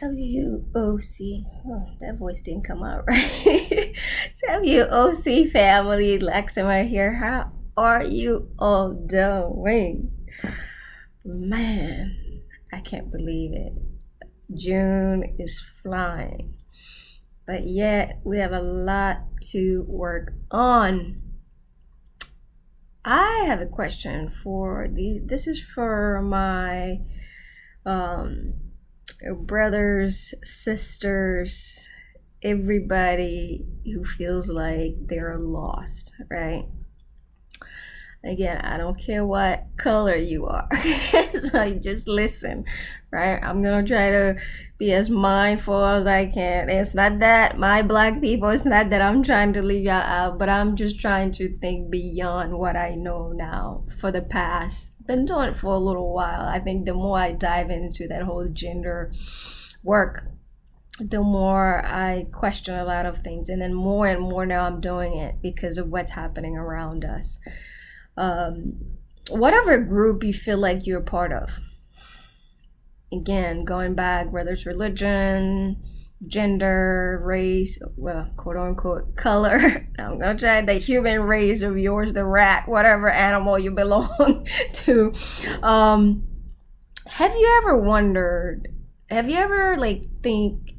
WOC. Oh, that voice didn't come out right. WOC family, Lexima here. How are you all doing? Man, I can't believe it. June is flying, but yet we have a lot to work on. I have a question for this is for my brothers, sisters, everybody who feels like they're lost, right? Again, I don't care what color you are. So you just listen, right? I'm gonna try to be as mindful as I can. It's not that my black people, it's not that I'm trying to leave y'all out, but I'm just trying to think beyond what I know now for the past. Been doing it for a little while. I think the more I dive into that whole gender work, the more I question a lot of things. And then more and more now I'm doing it because of what's happening around us. Whatever group you feel like you're a part of, again, going back, whether it's religion, gender, race, well, quote unquote, color. I'm gonna try the human race of yours, the rat, whatever animal you belong to. Have you ever wondered, have you ever think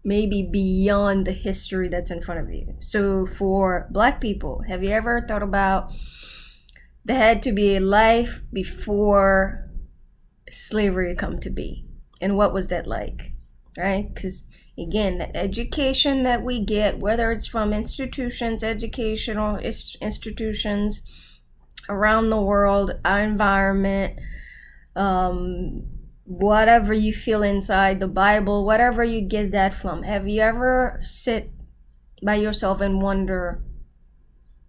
maybe beyond the history that's in front of you? So for Black people, have you ever thought about there had to be a life before slavery come to be? And what was that like, right? Because again, the education that we get, whether it's from institutions, educational institutions around the world, our environment, whatever you feel inside, the Bible, whatever you get that from, have you ever sit by yourself and wonder,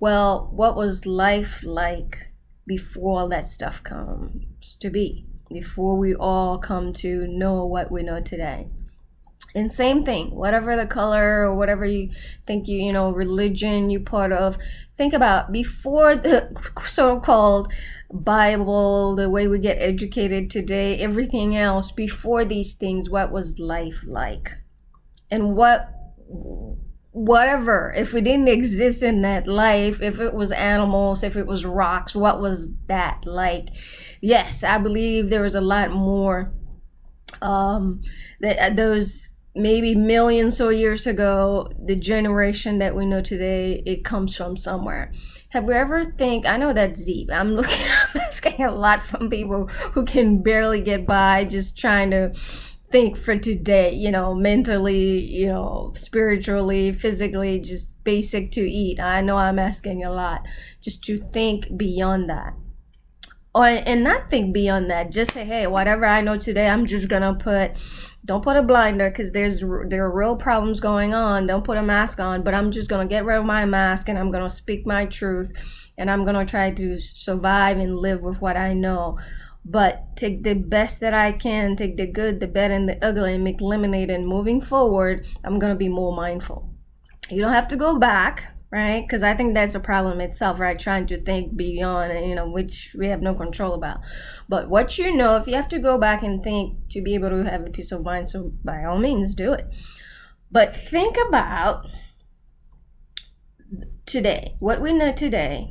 well, what was life like before all that stuff comes to be? Before we all come to know what we know today? And same thing, whatever the color or whatever you think religion you part of, think about before the so-called Bible, the way we get educated today, everything else, before these things, what was life like? And whatever, if we didn't exist in that life, if it was animals, if it was rocks, what was that like? Yes, I believe there was a lot more that those maybe millions of years ago, the generation that we know today, it comes from somewhere. Have we ever I know that's deep. I'm asking a lot from people who can barely get by just trying to think for today, mentally, spiritually, physically, just basic to eat. I know I'm asking a lot just to think beyond that. And not think beyond that, just say, hey, whatever I know today, I'm just gonna don't put a blinder, because there are real problems going on. Don't put a mask on, but I'm just gonna get rid of my mask and I'm gonna speak my truth, and I'm gonna try to survive and live with what I know. But take the best that I can, take the good, the bad, and the ugly, and make lemonade. And moving forward, I'm gonna be more mindful. You don't have to go back, right? Because I think that's a problem itself, right? Trying to think beyond, which we have no control about. But what if you have to go back and think to be able to have a peace of mind, so by all means, do it. But think about today, what we know today,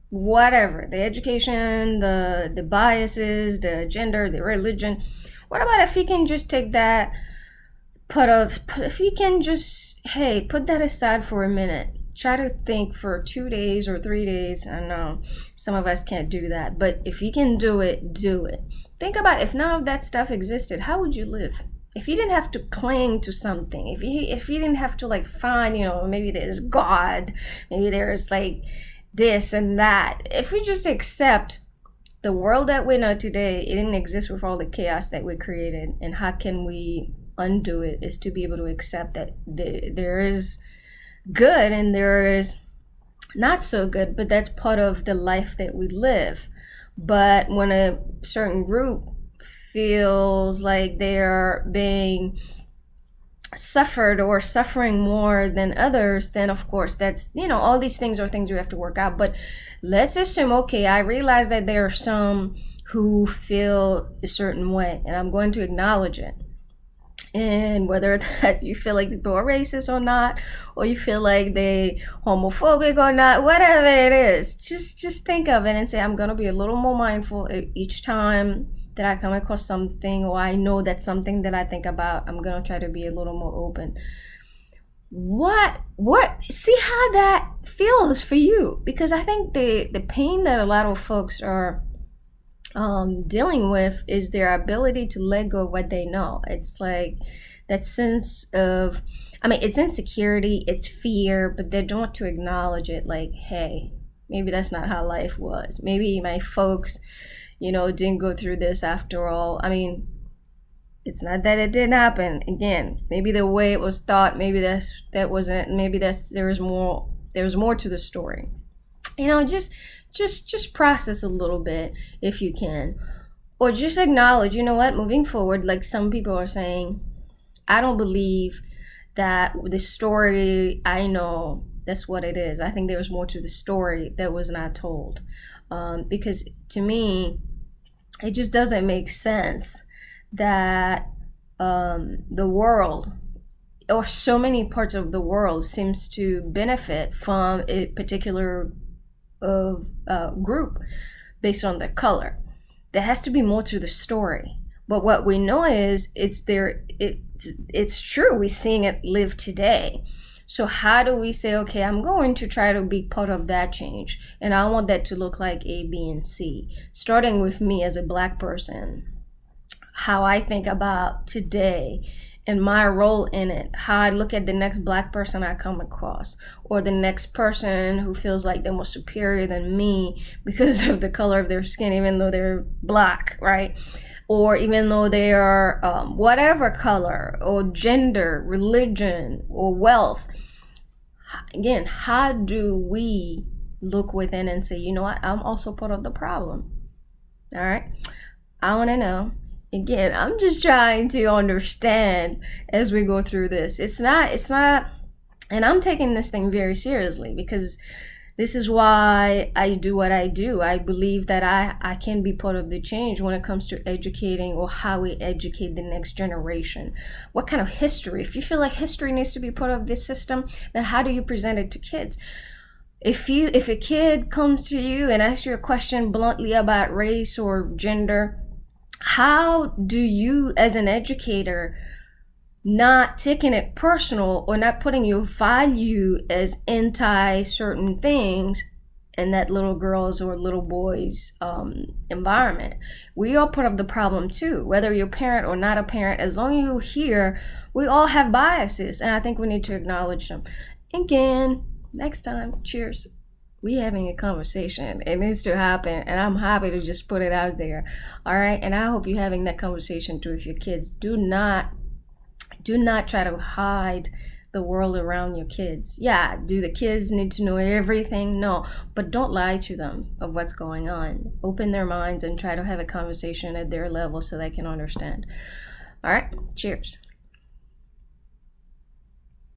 whatever, the education, the biases, the gender, the religion. What about if you can just take that, if you can just, hey, put that aside for a minute. Try to think for 2 days or 3 days. I know some of us can't do that, but if you can do it, do it. Think about if none of that stuff existed, how would you live? If you didn't have to cling to something, if you didn't have to find, maybe there's God, maybe there's this and that. If we just accept the world that we know today, it didn't exist with all the chaos that we created. And how can we undo it? Is to be able to accept that there is good and there is not so good, but that's part of the life that we live. But when a certain group feels like they're being suffered or suffering more than others, then of course that's, all these things are things we have to work out. But let's assume, okay, I realize that there are some who feel a certain way, and I'm going to acknowledge it. And whether that you feel like people are racist or not, or you feel like they homophobic or not, whatever it is, just think of it and say, I'm gonna be a little more mindful each time that I come across something, or I know that's something that I think about. I'm gonna try to be a little more open. What see how that feels for you, because I think the pain that a lot of folks are dealing with is their ability to let go of what they know. It's like that sense of, I mean, it's insecurity, it's fear, but they don't want to acknowledge it. Like, hey, maybe that's not how life was. Maybe my folks, didn't go through this after all. I mean, it's not that it didn't happen. Again, maybe the way it was thought, maybe that wasn't. Maybe there's more. There's more to the story. Just process a little bit if you can, or just acknowledge. You know what? Moving forward, like some people are saying, I don't believe that the story I know, that's what it is. I think there's more to the story that was not told, because to me, it just doesn't make sense that the world, or so many parts of the world, seems to benefit from a particular group based on their color. There has to be more to the story. But what we know is it's true. We're seeing it live today. So how do we say, okay, I'm going to try to be part of that change, and I want that to look like A, B, and C, starting with me as a Black person, how I think about today and my role in it, how I look at the next Black person I come across, or the next person who feels like they're more superior than me because of the color of their skin, even though they're Black, right? Or even though they are whatever color, or gender, religion, or wealth. Again, how do we look within and say, you know what, I'm also part of the problem? All right, I want to know. Again, I'm just trying to understand as we go through this. It's not, and I'm taking this thing very seriously, because this is why I do what I do. I believe that I can be part of the change when it comes to educating, or how we educate the next generation. What kind of history? If you feel like history needs to be part of this system, then how do you present it to kids? If a kid comes to you and asks you a question bluntly about race or gender, how do you, as an educator, not taking it personal, or not putting your value as anti certain things in that little girl's or little boy's environment? We are part of the problem too, whether you're a parent or not a parent. As long as you're here, we all have biases, and I think we need to acknowledge them. Again, next time, cheers. We having a conversation. It needs to happen, and I'm happy to just put it out there. All right, and I hope you're having that conversation too with your kids. Do not try to hide the world around your kids. Yeah, do the kids need to know everything? No, but don't lie to them of what's going on. Open their minds and try to have a conversation at their level so they can understand. All right, cheers.